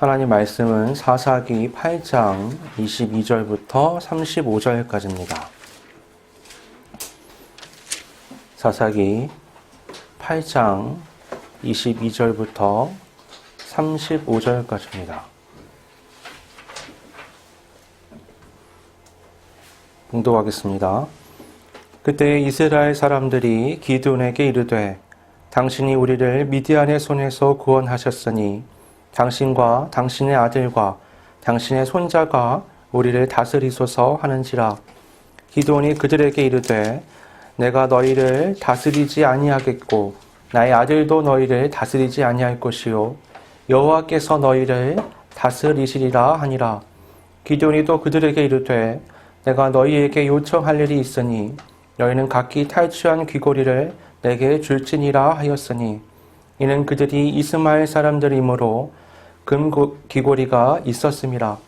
하나님 말씀은 사사기 8장 22절부터 35절까지입니다. 사사기 8장 22절부터 35절까지입니다. 봉독하겠습니다. 그때 이스라엘 사람들이 기드온에게 이르되 당신이 우리를 미디안의 손에서 구원하셨으니 당신과 당신의 아들과 당신의 손자가 우리를 다스리소서 하는지라. 기드온이 그들에게 이르되 내가 너희를 다스리지 아니하겠고 나의 아들도 너희를 다스리지 아니할 것이요 여호와께서 너희를 다스리시리라 하니라. 기드온이 또 그들에게 이르되 내가 너희에게 요청할 일이 있으니 너희는 각기 탈취한 귀고리를 내게 줄지니라 하였으니 이는 그들이 이스마엘 사람들이므로 금 귀고리가 있었음이라.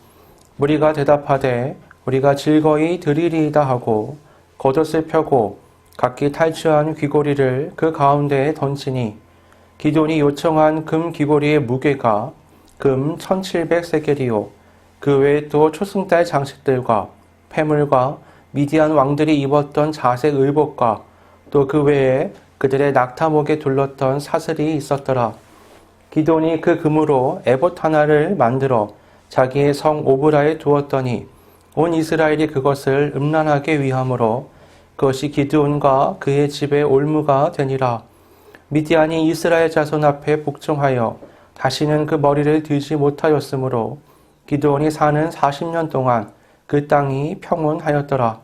무리가 대답하되 우리가 즐거이 드리리이다 하고 겉옷을 펴고 각기 탈취한 귀고리를 그 가운데에 던지니 기드온이 요청한 금 귀고리의 무게가 금 1700세겔이요 그 외에 또 초승달 장식들과 폐물과 미디안 왕들이 입었던 자색 의복과 또 그 외에 그들의 낙타목에 둘렀던 사슬이 있었더라. 기드온이 그 금으로 에봇 하나를 만들어 자기의 성 오브라에 두었더니 온 이스라엘이 그것을 음란하게 위함으로 그것이 기드온과 그의 집의 올무가 되니라. 미디안이 이스라엘 자손 앞에 복종하여 다시는 그 머리를 들지 못하였으므로 기드온이 사는 40년 동안 그 땅이 평온하였더라.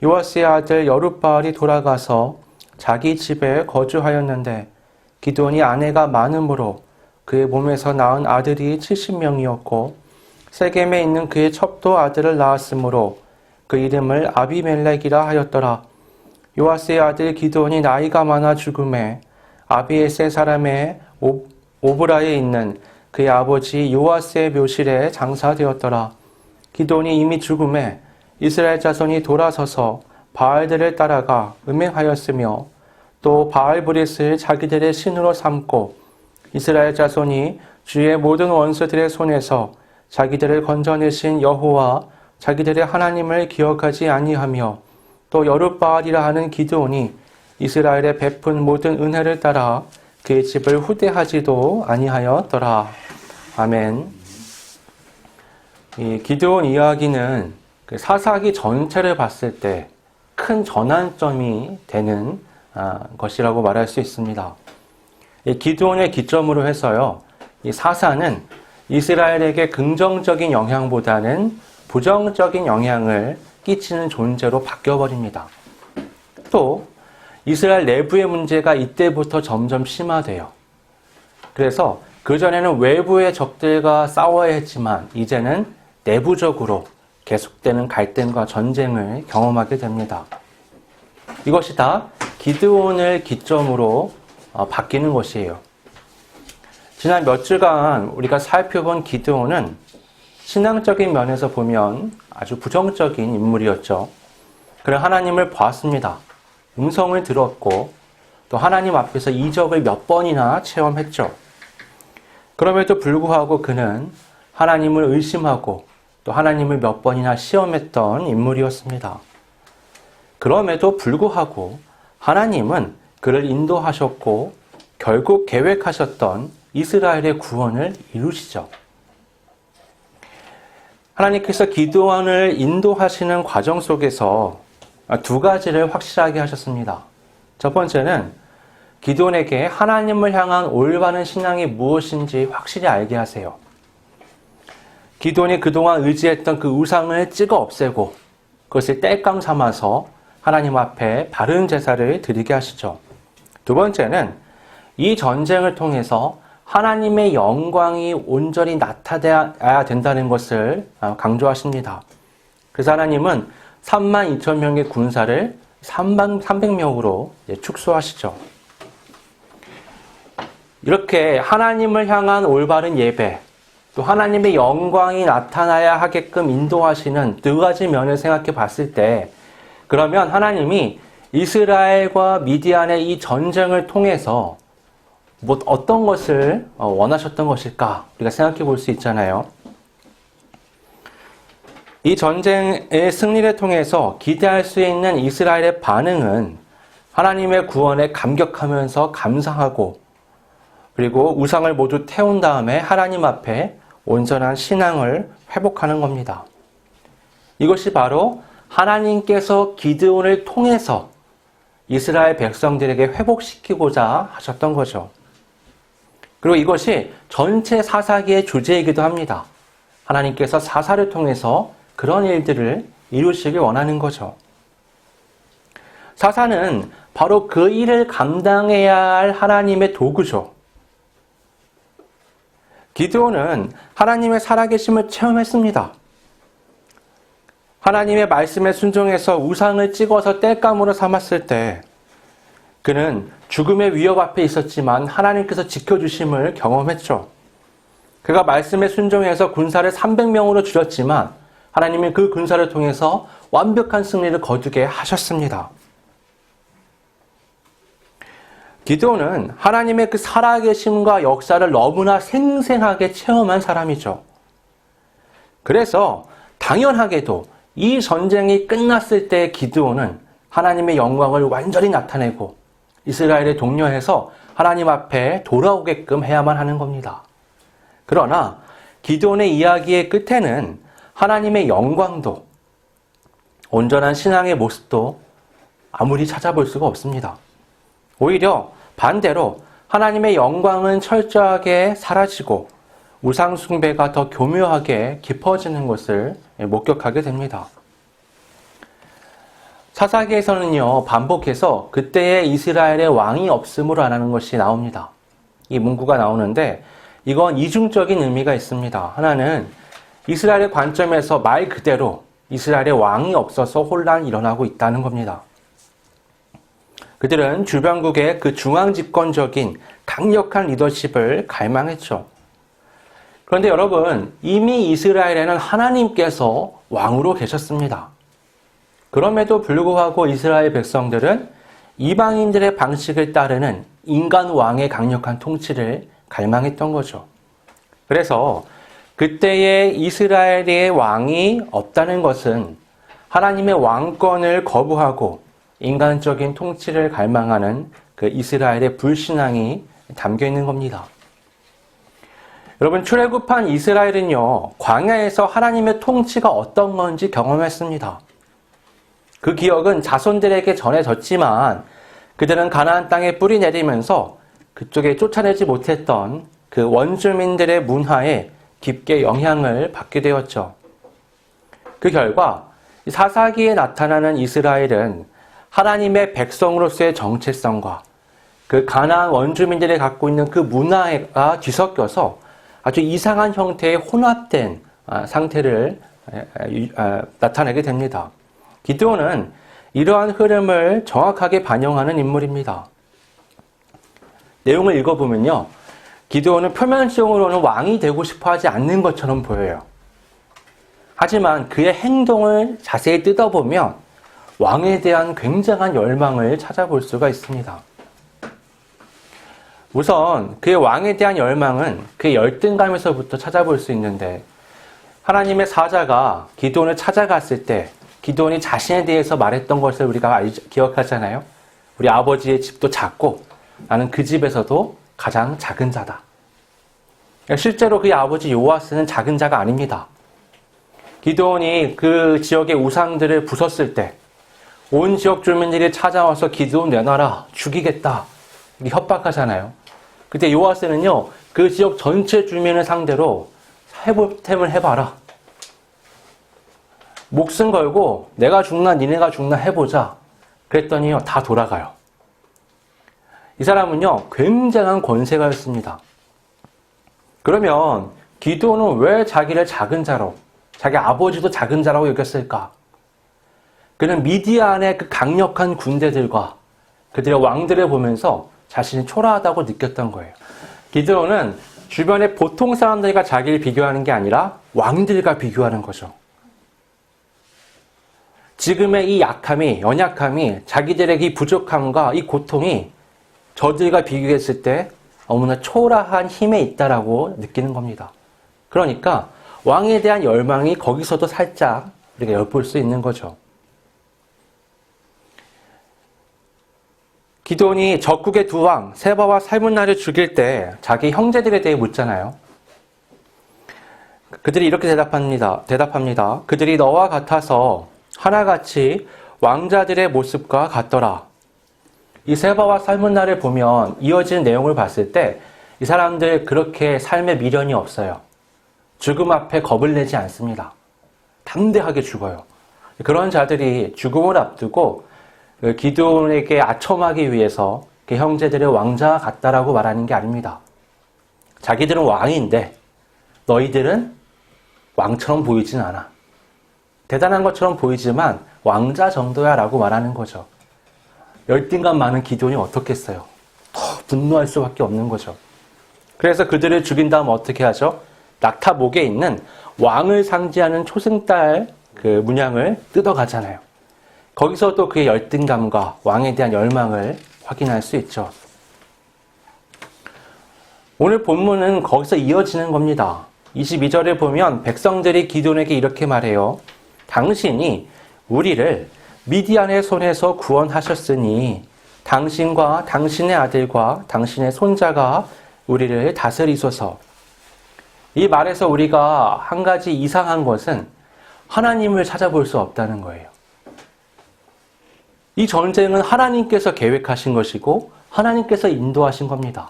요아스의 아들 여룻바알이 돌아가서 자기 집에 거주하였는데 기드온이 아내가 많으므로 그의 몸에서 낳은 아들이 70명이었고 세겜에 있는 그의 첩도 아들을 낳았으므로 그 이름을 아비멜렉이라 하였더라. 요아스의 아들 기드온이 나이가 많아 죽음에 아비에세 사람의 오브라에 있는 그의 아버지 요아스의 묘실에 장사되었더라. 기드온이 이미 죽음에 이스라엘 자손이 돌아서서 바알들을 따라가 음행하였으며 또 바알브릿을 자기들의 신으로 삼고 이스라엘 자손이 주의 모든 원수들의 손에서 자기들을 건져내신 여호와 자기들의 하나님을 기억하지 아니하며 또 여룻바알이라 하는 기드온이 이스라엘에 베푼 모든 은혜를 따라 그의 집을 후대하지도 아니하였더라. 아멘. 이 기드온 이야기는 사사기 전체를 봤을 때 큰 전환점이 되는 것이라고 말할 수 있습니다. 기드온을 기점으로 해서요, 이 사사는 이스라엘에게 긍정적인 영향보다는 부정적인 영향을 끼치는 존재로 바뀌어버립니다. 또 이스라엘 내부의 문제가 이때부터 점점 심화돼요. 그래서 그전에는 외부의 적들과 싸워야 했지만 이제는 내부적으로 계속되는 갈등과 전쟁을 경험하게 됩니다. 이것이 다 기드온을 기점으로 바뀌는 것이에요. 지난 몇 주간 우리가 살펴본 기드온은 신앙적인 면에서 보면 아주 부정적인 인물이었죠. 그런 하나님을 보았습니다. 음성을 들었고 또 하나님 앞에서 이적을 몇 번이나 체험했죠. 그럼에도 불구하고 그는 하나님을 의심하고 또 하나님을 몇 번이나 시험했던 인물이었습니다. 그럼에도 불구하고 하나님은 그를 인도하셨고 결국 계획하셨던 이스라엘의 구원을 이루시죠. 하나님께서 기드온을 인도하시는 과정 속에서 두 가지를 확실하게 하셨습니다. 첫 번째는 기드온에게 하나님을 향한 올바른 신앙이 무엇인지 확실히 알게 하세요. 기드온이 그동안 의지했던 그 우상을 찍어 없애고 그것을 땔감 삼아서 하나님 앞에 바른 제사를 드리게 하시죠. 두 번째는 이 전쟁을 통해서 하나님의 영광이 온전히 나타나야 된다는 것을 강조하십니다. 그래서 하나님은 32,000명의 군사를 300명으로 축소하시죠. 이렇게 하나님을 향한 올바른 예배, 또 하나님의 영광이 나타나야 하게끔 인도하시는 두 가지 면을 생각해 봤을 때, 그러면 하나님이 이스라엘과 미디안의 이 전쟁을 통해서 뭐 어떤 것을 원하셨던 것일까? 우리가 생각해 볼 수 있잖아요. 이 전쟁의 승리를 통해서 기대할 수 있는 이스라엘의 반응은 하나님의 구원에 감격하면서 감사하고 그리고 우상을 모두 태운 다음에 하나님 앞에 온전한 신앙을 회복하는 겁니다. 이것이 바로 하나님께서 기드온을 통해서 이스라엘 백성들에게 회복시키고자 하셨던 거죠. 그리고 이것이 전체 사사기의 주제이기도 합니다. 하나님께서 사사를 통해서 그런 일들을 이루시길 원하는 거죠. 사사는 바로 그 일을 감당해야 할 하나님의 도구죠. 기드온은 하나님의 살아계심을 체험했습니다. 하나님의 말씀에 순종해서 우상을 찍어서 땔감으로 삼았을 때 그는 죽음의 위협 앞에 있었지만 하나님께서 지켜주심을 경험했죠. 그가 말씀에 순종해서 군사를 300명으로 줄였지만 하나님이 그 군사를 통해서 완벽한 승리를 거두게 하셨습니다. 기드온은 하나님의 그 살아계심과 역사를 너무나 생생하게 체험한 사람이죠. 그래서 당연하게도 이 전쟁이 끝났을 때 기드온은 하나님의 영광을 완전히 나타내고 이스라엘을 독려해서 하나님 앞에 돌아오게끔 해야만 하는 겁니다. 그러나 기드온의 이야기의 끝에는 하나님의 영광도 온전한 신앙의 모습도 아무리 찾아볼 수가 없습니다. 오히려 반대로 하나님의 영광은 철저하게 사라지고 우상 숭배가 더 교묘하게 깊어지는 것을 목격하게 됩니다. 사사기에서는요, 반복해서 그때의 이스라엘의 왕이 없음으로 안 하는 것이 나옵니다. 이 문구가 나오는데 이건 이중적인 의미가 있습니다. 하나는 이스라엘의 관점에서 말 그대로 이스라엘의 왕이 없어서 혼란이 일어나고 있다는 겁니다. 그들은 주변국의 그 중앙집권적인 강력한 리더십을 갈망했죠. 그런데 여러분, 이미 이스라엘에는 하나님께서 왕으로 계셨습니다. 그럼에도 불구하고 이스라엘 백성들은 이방인들의 방식을 따르는 인간 왕의 강력한 통치를 갈망했던 거죠. 그래서 그때의 이스라엘의 왕이 없다는 것은 하나님의 왕권을 거부하고 인간적인 통치를 갈망하는 그 이스라엘의 불신앙이 담겨 있는 겁니다. 여러분, 출애굽한 이스라엘은요, 광야에서 하나님의 통치가 어떤 건지 경험했습니다. 그 기억은 자손들에게 전해졌지만 그들은 가나안 땅에 뿌리 내리면서 그쪽에 쫓아내지 못했던 그 원주민들의 문화에 깊게 영향을 받게 되었죠. 그 결과 사사기에 나타나는 이스라엘은 하나님의 백성으로서의 정체성과 그 가나안 원주민들이 갖고 있는 그 문화가 뒤섞여서 아주 이상한 형태의 혼합된 상태를 나타내게 됩니다. 기드온은 이러한 흐름을 정확하게 반영하는 인물입니다. 내용을 읽어보면요, 기드온은 표면적으로는 왕이 되고 싶어 하지 않는 것처럼 보여요. 하지만 그의 행동을 자세히 뜯어보면 왕에 대한 굉장한 열망을 찾아볼 수가 있습니다. 우선 그의 왕에 대한 열망은 그의 열등감에서부터 찾아볼 수 있는데, 하나님의 사자가 기드온을 찾아갔을 때 기드온이 자신에 대해서 말했던 것을 우리가 기억하잖아요. 우리 아버지의 집도 작고 나는 그 집에서도 가장 작은 자다. 실제로 그의 아버지 요아스는 작은 자가 아닙니다. 기드온이 그 지역의 우상들을 부쉈을 때 온 지역 주민들이 찾아와서 기드온 내놔라, 죽이겠다, 이렇게 협박하잖아요. 그때 요아스는요, 그 지역 전체 주민을 상대로 해볼 템을 해봐라, 목숨 걸고 내가 죽나 니네가 죽나 해보자, 그랬더니요, 다 돌아가요. 이 사람은요, 굉장한 권세가였습니다. 그러면 기드온은 왜 자기를 작은 자로, 자기 아버지도 작은 자라고 여겼을까? 그는 미디안의 그 강력한 군대들과 그들의 왕들을 보면서 자신이 초라하다고 느꼈던 거예요. 기드온은 주변의 보통 사람들과 자기를 비교하는 게 아니라 왕들과 비교하는 거죠. 지금의 이 약함이, 연약함이, 자기들의 이 부족함과 이 고통이 저들과 비교했을 때 너무나 초라한 힘에 있다라고 느끼는 겁니다. 그러니까 왕에 대한 열망이 거기서도 살짝 우리가 엿볼 수 있는 거죠. 기드온이 적국의 두 왕 세바와 살문나를 죽일 때 자기 형제들에 대해 묻잖아요. 그들이 이렇게 대답합니다. 그들이 너와 같아서 하나같이 왕자들의 모습과 같더라. 이 세바와 살문나를 보면 이어지는 내용을 봤을 때 이 사람들 그렇게 삶에 미련이 없어요. 죽음 앞에 겁을 내지 않습니다. 담대하게 죽어요. 그런 자들이 죽음을 앞두고 기드온에게 아첨하기 위해서 그 형제들의 왕자가 같다라고 말하는 게 아닙니다. 자기들은 왕인데 너희들은 왕처럼 보이진 않아. 대단한 것처럼 보이지만 왕자 정도야 라고 말하는 거죠. 열등감 많은 기드온이 어떻겠어요? 더 분노할 수밖에 없는 거죠. 그래서 그들을 죽인 다음 어떻게 하죠? 낙타 목에 있는 왕을 상징하는 초승달 그 문양을 뜯어가잖아요. 거기서 또 그의 열등감과 왕에 대한 열망을 확인할 수 있죠. 오늘 본문은 거기서 이어지는 겁니다. 22절에 보면 백성들이 기드온에게 이렇게 말해요. 당신이 우리를 미디안의 손에서 구원하셨으니 당신과 당신의 아들과 당신의 손자가 우리를 다스리소서. 이 말에서 우리가 한 가지 이상한 것은 하나님을 찾아볼 수 없다는 거예요. 이 전쟁은 하나님께서 계획하신 것이고 하나님께서 인도하신 겁니다.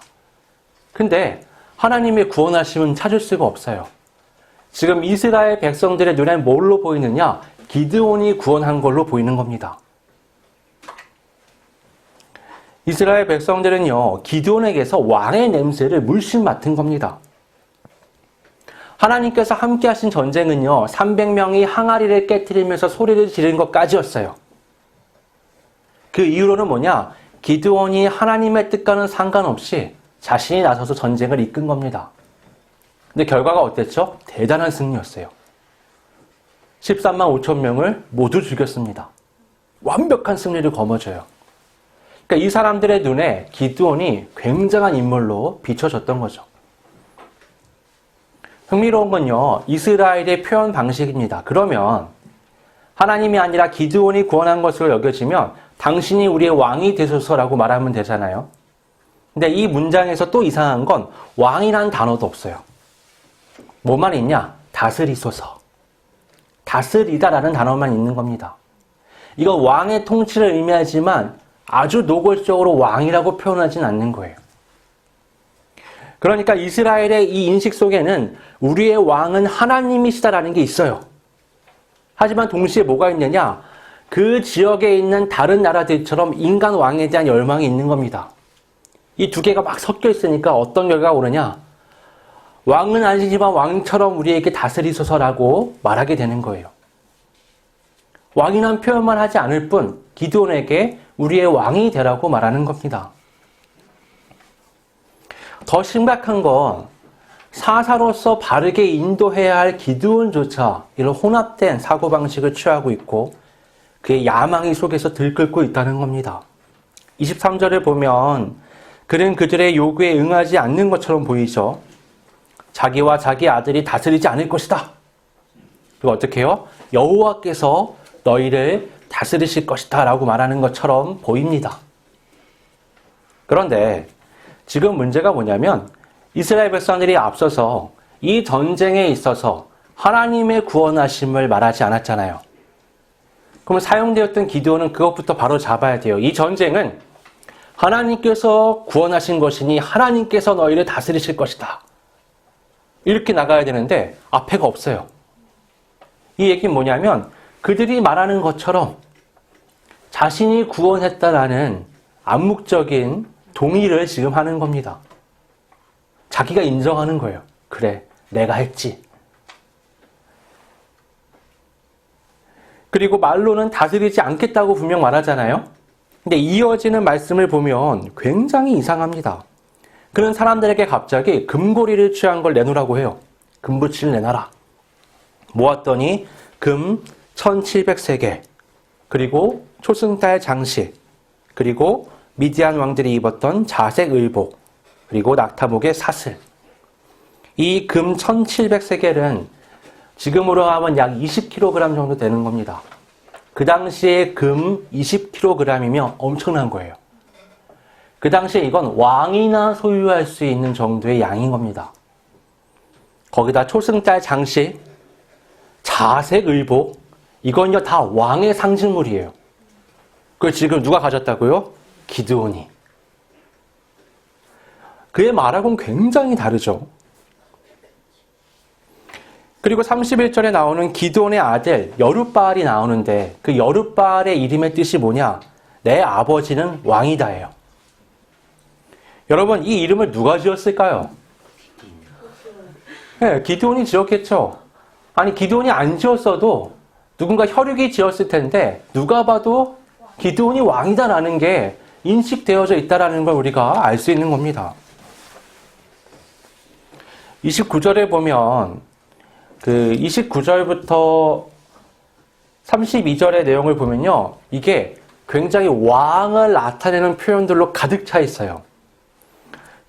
근데 하나님의 구원하심은 찾을 수가 없어요. 지금 이스라엘 백성들의 눈에 뭘로 보이느냐? 기드온이 구원한 걸로 보이는 겁니다. 이스라엘 백성들은요, 기드온에게서 왕의 냄새를 물씬 맡은 겁니다. 하나님께서 함께 하신 전쟁은요, 300명이 항아리를 깨트리면서 소리를 지르는 것까지였어요. 그 이유로는 뭐냐? 기드온이 하나님의 뜻과는 상관없이 자신이 나서서 전쟁을 이끈 겁니다. 근데 결과가 어땠죠? 대단한 승리였어요. 13만 5천 명을 모두 죽였습니다. 완벽한 승리를 거머쥐어요. 그러니까 이 사람들의 눈에 기드온이 굉장한 인물로 비춰졌던 거죠. 흥미로운 건요, 이스라엘의 표현 방식입니다. 그러면 하나님이 아니라 기드온이 구원한 것으로 여겨지면 당신이 우리의 왕이 되소서라고 말하면 되잖아요. 근데 이 문장에서 또 이상한 건 왕이라는 단어도 없어요. 뭐만 있냐? 다스리소서. 다스리다라는 단어만 있는 겁니다. 이건 왕의 통치를 의미하지만 아주 노골적으로 왕이라고 표현하진 않는 거예요. 그러니까 이스라엘의 이 인식 속에는 우리의 왕은 하나님이시다라는 게 있어요. 하지만 동시에 뭐가 있느냐? 그 지역에 있는 다른 나라들처럼 인간 왕에 대한 열망이 있는 겁니다. 이 두 개가 막 섞여 있으니까 어떤 결과가 오느냐? 왕은 아니지만 왕처럼 우리에게 다스리소서라고 말하게 되는 거예요. 왕이란 표현만 하지 않을 뿐 기드온에게 우리의 왕이 되라고 말하는 겁니다. 더 심각한 건 사사로서 바르게 인도해야 할 기드온조차 이런 혼합된 사고방식을 취하고 있고 그의 야망이 속에서 들끓고 있다는 겁니다. 23절을 보면 그는 그들의 요구에 응하지 않는 것처럼 보이죠. 자기와 자기 아들이 다스리지 않을 것이다. 그리고 어떻게 해요? 여호와께서 너희를 다스리실 것이다 라고 말하는 것처럼 보입니다. 그런데 지금 문제가 뭐냐면 이스라엘 백성들이 앞서서 이 전쟁에 있어서 하나님의 구원하심을 말하지 않았잖아요. 그럼 사용되었던 기드온은 그것부터 바로 잡아야 돼요. 이 전쟁은 하나님께서 구원하신 것이니 하나님께서 너희를 다스리실 것이다. 이렇게 나가야 되는데 앞에가 없어요. 이 얘기는 뭐냐면 그들이 말하는 것처럼 자신이 구원했다라는 암묵적인 동의를 지금 하는 겁니다. 자기가 인정하는 거예요. 그래, 내가 했지. 그리고 말로는 다스리지 않겠다고 분명 말하잖아요. 근데 이어지는 말씀을 보면 굉장히 이상합니다. 그는 사람들에게 갑자기 금고리를 취한 걸 내놓으라고 해요. 금부치를 내놔라. 모았더니 금 1700세계, 그리고 초승달 장식, 그리고 미디안 왕들이 입었던 자색 의복, 그리고 낙타목의 사슬. 이 금 1700세겔은 지금으로 하면 약 20kg 정도 되는 겁니다. 그 당시에 금 20kg이면 엄청난 거예요. 그 당시에 이건 왕이나 소유할 수 있는 정도의 양인 겁니다. 거기다 초승달 장식, 자색 의복, 이건요 다 왕의 상징물이에요. 그걸 지금 누가 가졌다고요? 기드온이. 그의 말하고는 굉장히 다르죠. 그리고 31절에 나오는 기드온의 아들 여룻바알이 나오는데 그 여룻바알의 이름의 뜻이 뭐냐? 내 아버지는 왕이다예요. 여러분, 이 이름을 누가 지었을까요? 네, 기드온이 지었겠죠. 아니, 기드온이 안 지었어도 누군가 혈육이 지었을 텐데 누가 봐도 기드온이 왕이다라는 게 인식되어져 있다라는 걸 우리가 알 수 있는 겁니다. 29절에 보면 그 29절부터 32절의 내용을 보면요. 이게 굉장히 왕을 나타내는 표현들로 가득 차 있어요.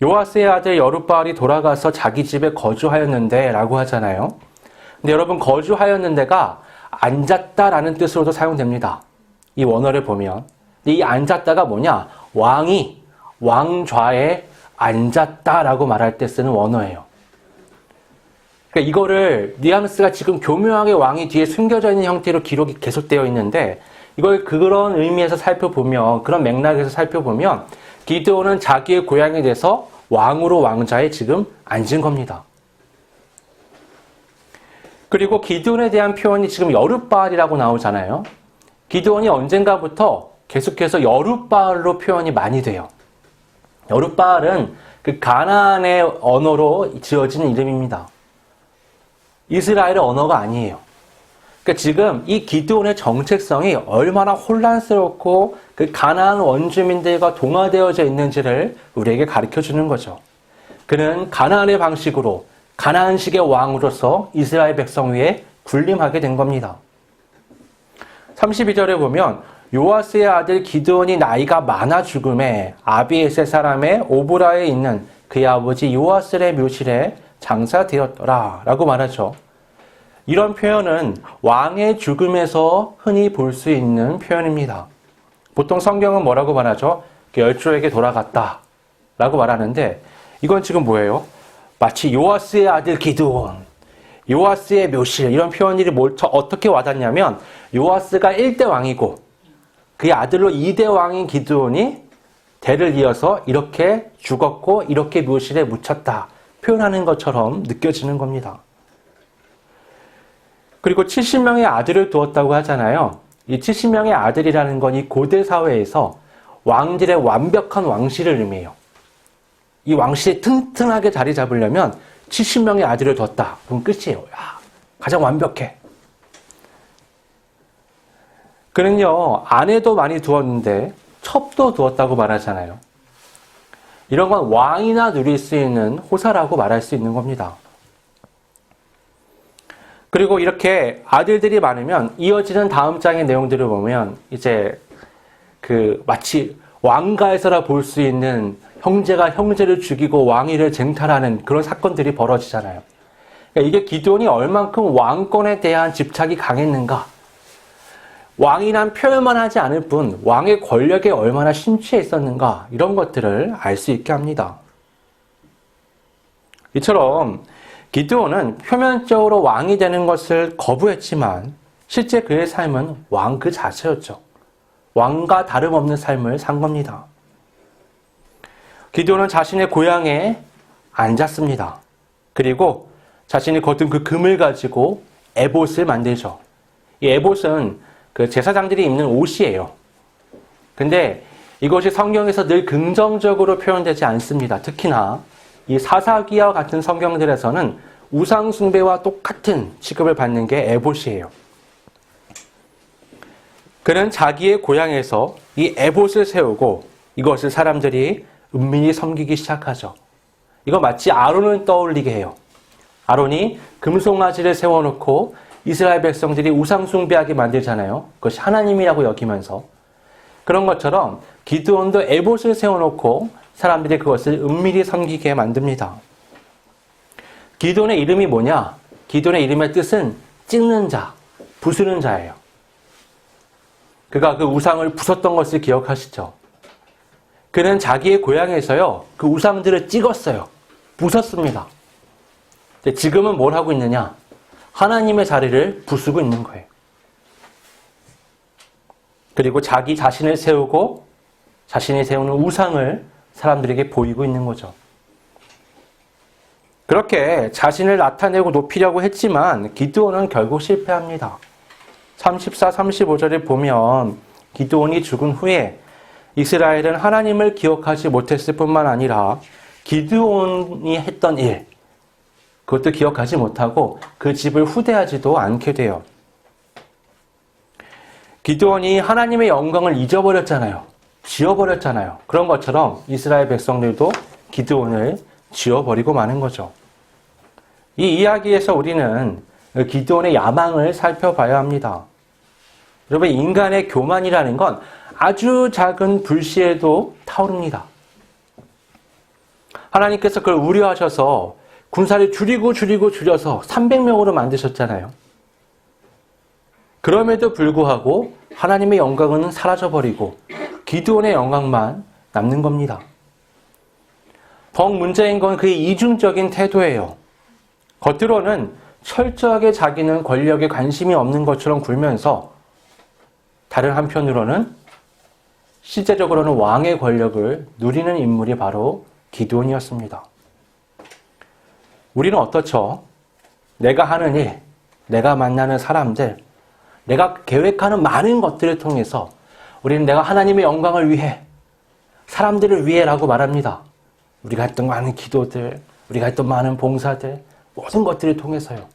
요아스의 아들 여룻바알이 돌아가서 자기 집에 거주하였는데 라고 하잖아요. 근데 여러분 거주하였는데가 앉았다라는 뜻으로도 사용됩니다. 이 원어를 보면. 근데 이 앉았다가 뭐냐? 왕이 왕좌에 앉았다라고 말할 때 쓰는 원어예요. 그러니까 이거를 뉘앙스가 지금 교묘하게 왕이 뒤에 숨겨져 있는 형태로 기록이 계속되어 있는데 이걸 그런 의미에서 살펴보면 그런 맥락에서 살펴보면 기드온은 자기의 고향에 대해서 왕으로 왕좌에 지금 앉은 겁니다. 그리고 기드온에 대한 표현이 지금 여룻바알이라고 나오잖아요. 기드온이 언젠가부터 계속해서 여룻바알로 표현이 많이 돼요. 여룻바알은 그 가나안의 언어로 지어진 이름입니다. 이스라엘의 언어가 아니에요. 그러니까 지금 이 기드온의 정체성이 얼마나 혼란스럽고 그 가나안 원주민들과 동화되어져 있는지를 우리에게 가르쳐 주는 거죠. 그는 가나안의 방식으로 가나안식의 왕으로서 이스라엘 백성 위에 군림하게 된 겁니다. 32절에 보면 요아스의 아들 기드온이 나이가 많아 죽음에 아비에셋 사람의 오브라에 있는 그의 아버지 요아스의 묘실에 장사되었더라 라고 말하죠. 이런 표현은 왕의 죽음에서 흔히 볼 수 있는 표현입니다. 보통 성경은 뭐라고 말하죠? 열조에게 돌아갔다 라고 말하는데 이건 지금 뭐예요? 마치 요아스의 아들 기드온, 요아스의 묘실 이런 표현들이 어떻게 와닿냐면 요아스가 1대 왕이고 그의 아들로 2대 왕인 기드온이 대를 이어서 이렇게 죽었고 이렇게 묘실에 묻혔다 표현하는 것처럼 느껴지는 겁니다. 그리고 70명의 아들을 두었다고 하잖아요. 이 70명의 아들이라는 건 이 고대 사회에서 왕들의 완벽한 왕실을 의미해요. 이 왕실이 튼튼하게 자리 잡으려면 70명의 아들을 뒀다. 그럼 끝이에요. 야, 가장 완벽해. 그는요, 아내도 많이 두었는데 첩도 두었다고 말하잖아요. 이런 건 왕이나 누릴 수 있는 호사라고 말할 수 있는 겁니다. 그리고 이렇게 아들들이 많으면 이어지는 다음 장의 내용들을 보면 이제 그 마치 왕가에서나 볼 수 있는 형제가 형제를 죽이고 왕위를 쟁탈하는 그런 사건들이 벌어지잖아요. 그러니까 이게 기드온이 얼만큼 왕권에 대한 집착이 강했는가? 왕이란 표현만 하지 않을 뿐 왕의 권력에 얼마나 심취해 있었는가? 이런 것들을 알 수 있게 합니다. 이처럼 기드온은 표면적으로 왕이 되는 것을 거부했지만 실제 그의 삶은 왕 그 자체였죠. 왕과 다름없는 삶을 산 겁니다. 기드온은 자신의 고향에 앉았습니다. 그리고 자신이 거둔 그 금을 가지고 에봇을 만들죠. 이 에봇은 그 제사장들이 입는 옷이에요. 근데 이것이 성경에서 늘 긍정적으로 표현되지 않습니다. 특히나 이 사사기와 같은 성경들에서는 우상 숭배와 똑같은 취급을 받는 게 에봇이에요. 그는 자기의 고향에서 이 에봇을 세우고 이것을 사람들이 은밀히 섬기기 시작하죠. 이거 마치 아론을 떠올리게 해요. 아론이 금송아지를 세워놓고 이스라엘 백성들이 우상 숭배하게 만들잖아요. 그것이 하나님이라고 여기면서. 그런 것처럼 기드온도 에봇을 세워놓고 사람들이 그것을 은밀히 섬기게 만듭니다. 기드온의 이름이 뭐냐? 기드온의 이름의 뜻은 찍는 자, 부수는 자예요. 그가 그 우상을 부쉈던 것을 기억하시죠? 그는 자기의 고향에서요, 그 우상들을 찍었어요. 부쉈습니다. 근데 지금은 뭘 하고 있느냐? 하나님의 자리를 부수고 있는 거예요. 그리고 자기 자신을 세우고 자신이 세우는 우상을 사람들에게 보이고 있는 거죠. 그렇게 자신을 나타내고 높이려고 했지만 기드온은 결국 실패합니다. 34, 35절에 보면 기드온이 죽은 후에 이스라엘은 하나님을 기억하지 못했을 뿐만 아니라 기드온이 했던 일, 그것도 기억하지 못하고 그 집을 후대하지도 않게 돼요. 기드온이 하나님의 영광을 잊어버렸잖아요. 지워버렸잖아요. 그런 것처럼 이스라엘 백성들도 기드온을 지워버리고 마는 거죠. 이 이야기에서 우리는 기드온의 야망을 살펴봐야 합니다. 여러분, 인간의 교만이라는 건 아주 작은 불씨에도 타오릅니다. 하나님께서 그걸 우려하셔서 군사를 줄여서 300명으로 만드셨잖아요. 그럼에도 불구하고 하나님의 영광은 사라져버리고 기드온의 영광만 남는 겁니다. 더 문제인 건 그의 이중적인 태도예요. 겉으로는 철저하게 자기는 권력에 관심이 없는 것처럼 굴면서 다른 한편으로는 실제적으로는 왕의 권력을 누리는 인물이 바로 기드온이었습니다. 우리는 어떻죠? 내가 하는 일, 내가 만나는 사람들, 내가 계획하는 많은 것들을 통해서 우리는 내가 하나님의 영광을 위해, 사람들을 위해라고 말합니다. 우리가 했던 많은 기도들, 우리가 했던 많은 봉사들, 모든 것들을 통해서요.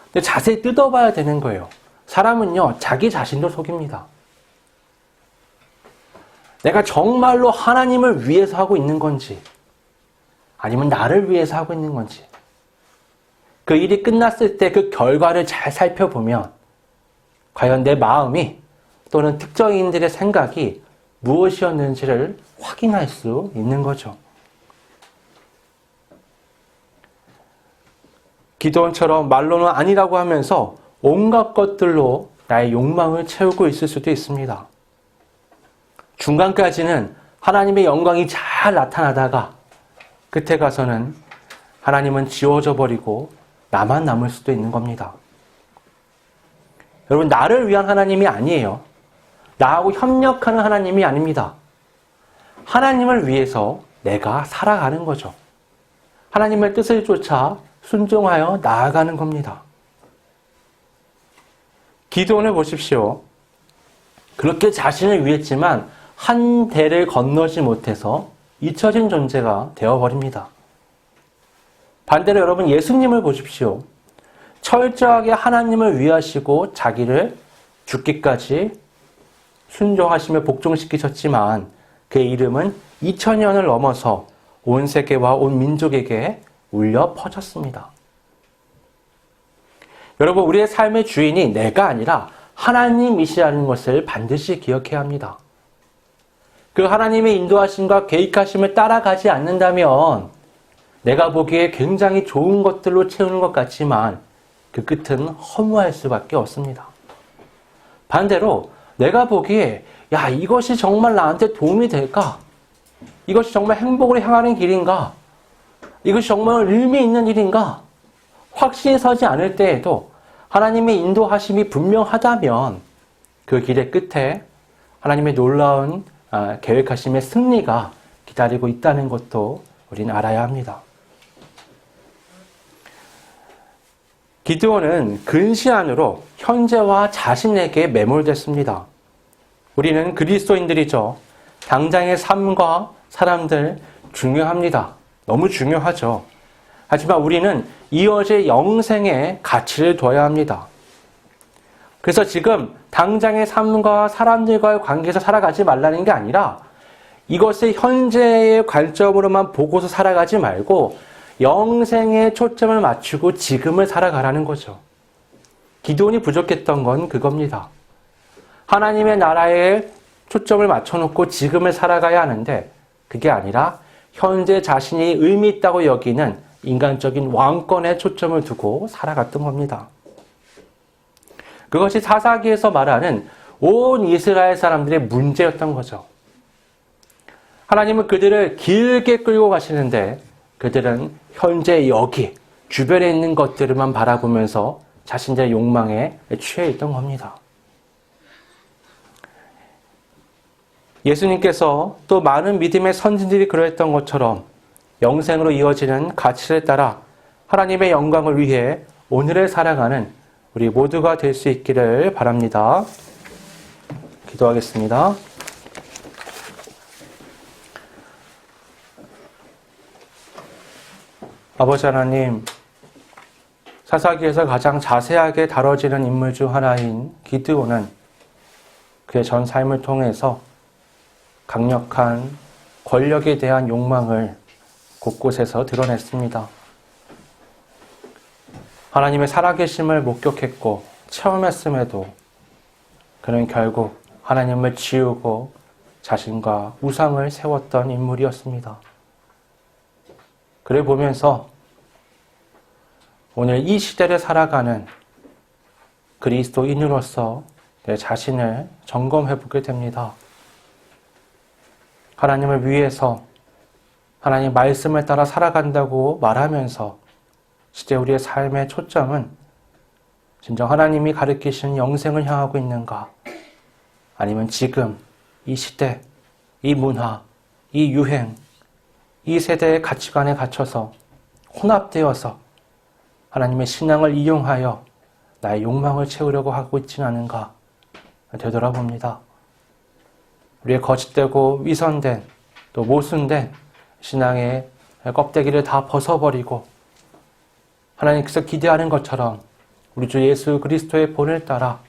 근데 자세히 뜯어봐야 되는 거예요. 사람은요, 자기 자신도 속입니다. 내가 정말로 하나님을 위해서 하고 있는 건지, 아니면 나를 위해서 하고 있는 건지, 그 일이 끝났을 때 그 결과를 잘 살펴보면 과연 내 마음이 또는 특정인들의 생각이 무엇이었는지를 확인할 수 있는 거죠. 기드온처럼 말로는 아니라고 하면서 온갖 것들로 나의 욕망을 채우고 있을 수도 있습니다. 중간까지는 하나님의 영광이 잘 나타나다가 끝에 가서는 하나님은 지워져 버리고 나만 남을 수도 있는 겁니다. 여러분, 나를 위한 하나님이 아니에요. 나하고 협력하는 하나님이 아닙니다. 하나님을 위해서 내가 살아가는 거죠. 하나님의 뜻을 쫓아 순종하여 나아가는 겁니다. 기드온을 보십시오. 그렇게 자신을 위했지만 한 대를 건너지 못해서 잊혀진 존재가 되어버립니다. 반대로 여러분, 예수님을 보십시오. 철저하게 하나님을 위하시고 자기를 죽기까지 순종하시며 복종시키셨지만 그의 이름은 2000년을 넘어서 온 세계와 온 민족에게 울려 퍼졌습니다. 여러분, 우리의 삶의 주인이 내가 아니라 하나님이시라는 것을 반드시 기억해야 합니다. 그 하나님의 인도하심과 계획하심을 따라가지 않는다면 내가 보기에 굉장히 좋은 것들로 채우는 것 같지만 그 끝은 허무할 수밖에 없습니다. 반대로 내가 보기에 이것이 정말 나한테 도움이 될까? 이것이 정말 행복으로 향하는 길인가? 이것이 정말 의미 있는 일인가? 확신이 서지 않을 때에도 하나님의 인도하심이 분명하다면 그 길의 끝에 하나님의 놀라운 계획하심의 승리가 기다리고 있다는 것도 우리는 알아야 합니다. 기드온은 근시 안으로 현재와 자신에게 매몰됐습니다. 우리는 그리스도인들이죠. 당장의 삶과 사람들 중요합니다. 너무 중요하죠. 하지만 우리는 이어질 영생에 가치를 둬야 합니다. 그래서 지금 당장의 삶과 사람들과의 관계에서 살아가지 말라는 게 아니라 이것을 현재의 관점으로만 보고서 살아가지 말고 영생에 초점을 맞추고 지금을 살아가라는 거죠. 기드온이 부족했던 건 그겁니다. 하나님의 나라에 초점을 맞춰놓고 지금을 살아가야 하는데 그게 아니라 현재 자신이 의미 있다고 여기는 인간적인 왕권에 초점을 두고 살아갔던 겁니다. 그것이 사사기에서 말하는 온 이스라엘 사람들의 문제였던 거죠. 하나님은 그들을 길게 끌고 가시는데 그들은 현재 여기 주변에 있는 것들만 바라보면서 자신들의 욕망에 취해 있던 겁니다. 예수님께서 또 많은 믿음의 선진들이 그러했던 것처럼 영생으로 이어지는 가치를 따라 하나님의 영광을 위해 오늘을 살아가는 우리 모두가 될 수 있기를 바랍니다. 기도하겠습니다. 아버지 하나님, 사사기에서 가장 자세하게 다뤄지는 인물 중 하나인 기드온은 그의 전 삶을 통해서 강력한 권력에 대한 욕망을 곳곳에서 드러냈습니다. 하나님의 살아계심을 목격했고 체험했음에도 그는 결국 하나님을 지우고 자신과 우상을 세웠던 인물이었습니다. 그를 보면서 오늘 이 시대를 살아가는 그리스도인으로서 내 자신을 점검해보게 됩니다. 하나님을 위해서 하나님 말씀을 따라 살아간다고 말하면서 실제 우리의 삶의 초점은 진정 하나님이 가르치신 영생을 향하고 있는가? 아니면 지금 이 시대, 이 문화, 이 유행, 이 세대의 가치관에 갇혀서 혼합되어서 하나님의 신앙을 이용하여 나의 욕망을 채우려고 하고 있지는 않은가 되돌아봅니다. 우리의 거짓되고 위선된 또 모순된 신앙의 껍데기를 다 벗어버리고 하나님께서 기대하는 것처럼 우리 주 예수 그리스도의 본을 따라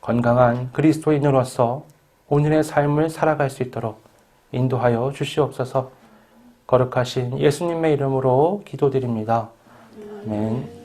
건강한 그리스도인으로서 오늘의 삶을 살아갈 수 있도록 인도하여 주시옵소서. 거룩하신 예수님의 이름으로 기도드립니다. 아멘.